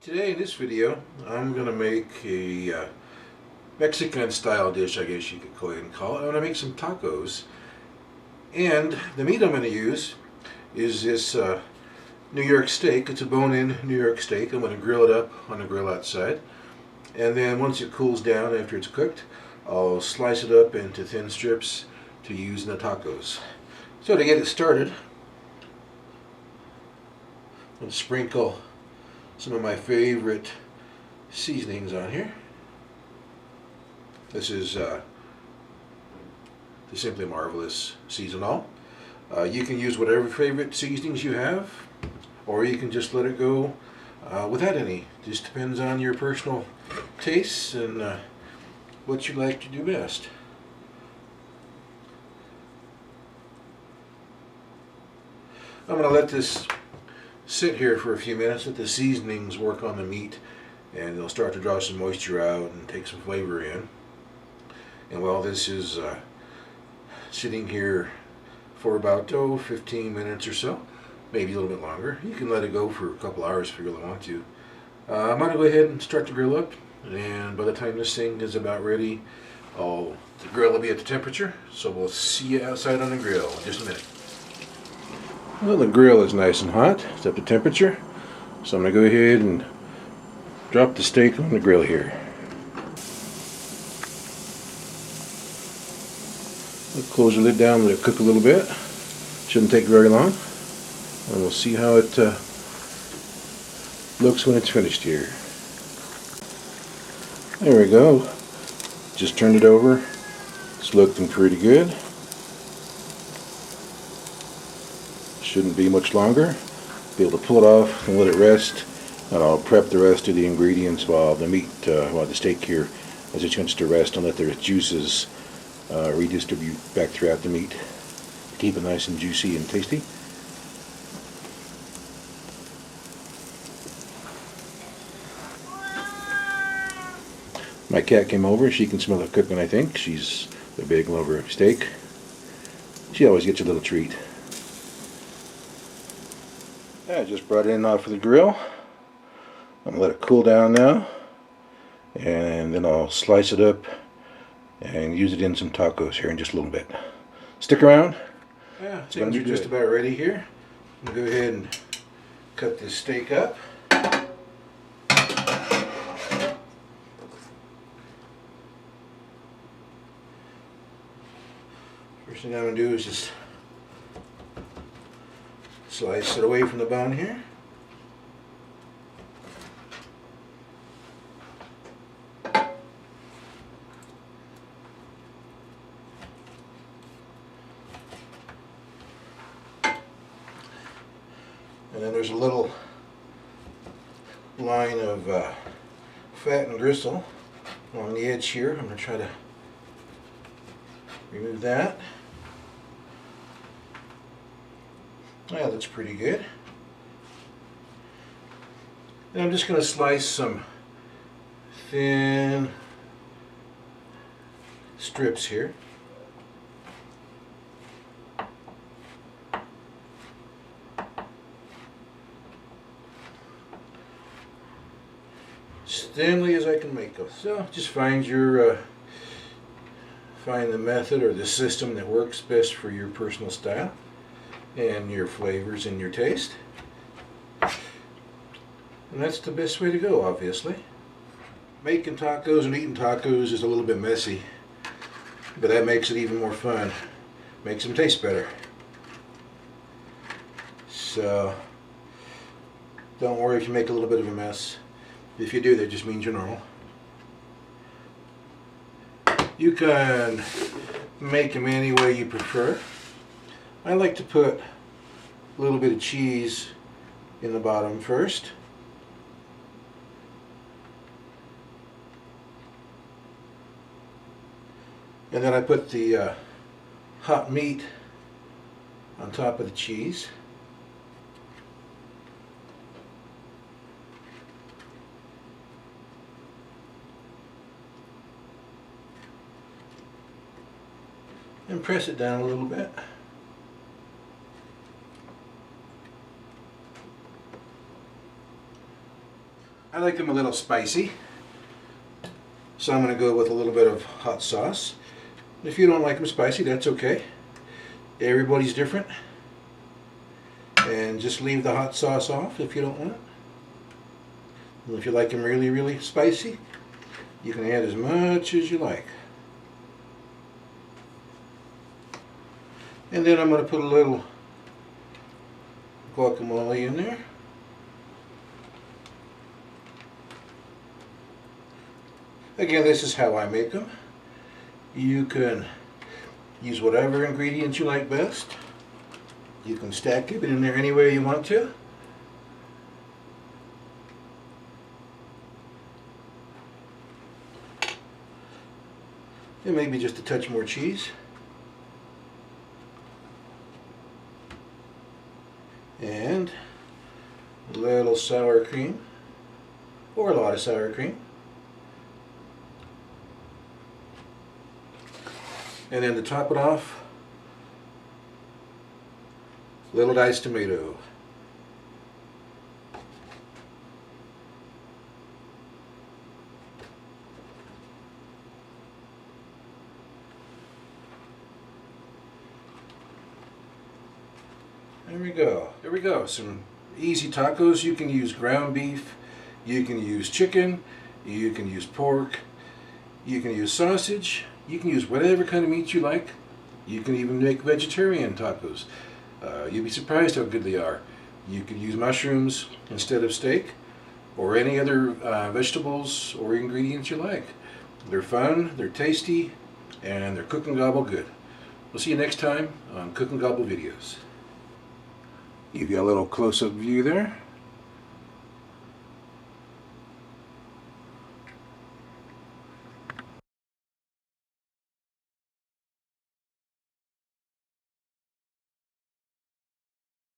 Today in this video I'm going to make a Mexican style dish, I guess you could go ahead and call it. I'm going to make some tacos, and the meat I'm going to use is this New York steak. It's a bone-in New York steak. I'm going to grill it up on the grill outside, and then once it cools down after it's cooked, I'll slice it up into thin strips to use in the tacos. So to get it started, I'm going to sprinkle some of my favorite seasonings on here. This is the Simply Marvelous Seasonal. You can use whatever favorite seasonings you have, or you can just let it go without any. Just depends on your personal tastes and what you like to do best. I'm going to let this sit here for a few minutes, let the seasonings work on the meat, and they'll start to draw some moisture out and take some flavor in. And while this is sitting here for about 15 minutes or so, maybe a little bit longer, you can let it go for a couple hours if you really want to. I'm going to go ahead and start the grill up, and by the time this thing is about ready, the grill will be at the temperature, so we'll see you outside on the grill in just a minute. Well, the grill is nice and hot. It's up to temperature. So I'm going to go ahead and drop the steak on the grill here. We'll close the lid down, let it cook a little bit. Shouldn't take very long. And we'll see how it looks when it's finished here. There we go. Just turned it over. It's looking pretty good. Shouldn't be much longer. Be able to pull it off and let it rest, and I'll prep the rest of the ingredients while the steak here has a chance to rest and let the juices redistribute back throughout the meat. Keep it nice and juicy and tasty. My cat came over. She can smell the cooking, I think. She's a big lover of steak. She always gets a little treat. I just brought it in off of the grill. I'm going to let it cool down now, and then I'll slice it up and use it in some tacos here in just a little bit. Stick around. Yeah, things are just about ready here. I'm going to go ahead and cut this steak up. First thing I'm going to do is just slice it away from the bone here. And then there's a little line of fat and gristle along the edge here. I'm going to try to remove that. Yeah, that's pretty good. And I'm just going to slice some thin strips here. As thinly as I can make them. So just find the method or the system that works best for your personal style and your flavors and your taste. And that's the best way to go, obviously. Making tacos and eating tacos is a little bit messy, but that makes it even more fun. Makes them taste better. So don't worry if you make a little bit of a mess. If you do, that just means you're normal. You can make them any way you prefer. I like to put a little bit of cheese in the bottom first. And then I put the hot meat on top of the cheese. And press it down a little bit. I like them a little spicy, so I'm going to go with a little bit of hot sauce. If you don't like them spicy, that's okay. Everybody's different. And just leave the hot sauce off if you don't want it. And if you like them really, really spicy, you can add as much as you like. And then I'm going to put a little guacamole in there. Again, this is how I make them. You can use whatever ingredients you like best. You can stack it in there any way you want to. And maybe just a touch more cheese. And a little sour cream, or a lot of sour cream. And then to top it off, little diced tomato. There we go. There we go. Some easy tacos. You can use ground beef, you can use chicken, you can use pork, you can use sausage, you can use whatever kind of meat you like. You can even make vegetarian tacos. You'd be surprised how good they are. You can use mushrooms instead of steak, or any other vegetables or ingredients you like. They're fun, they're tasty, and they're cook and gobble good. We'll see you next time on Cook and Gobble videos. Give you a little close-up view there.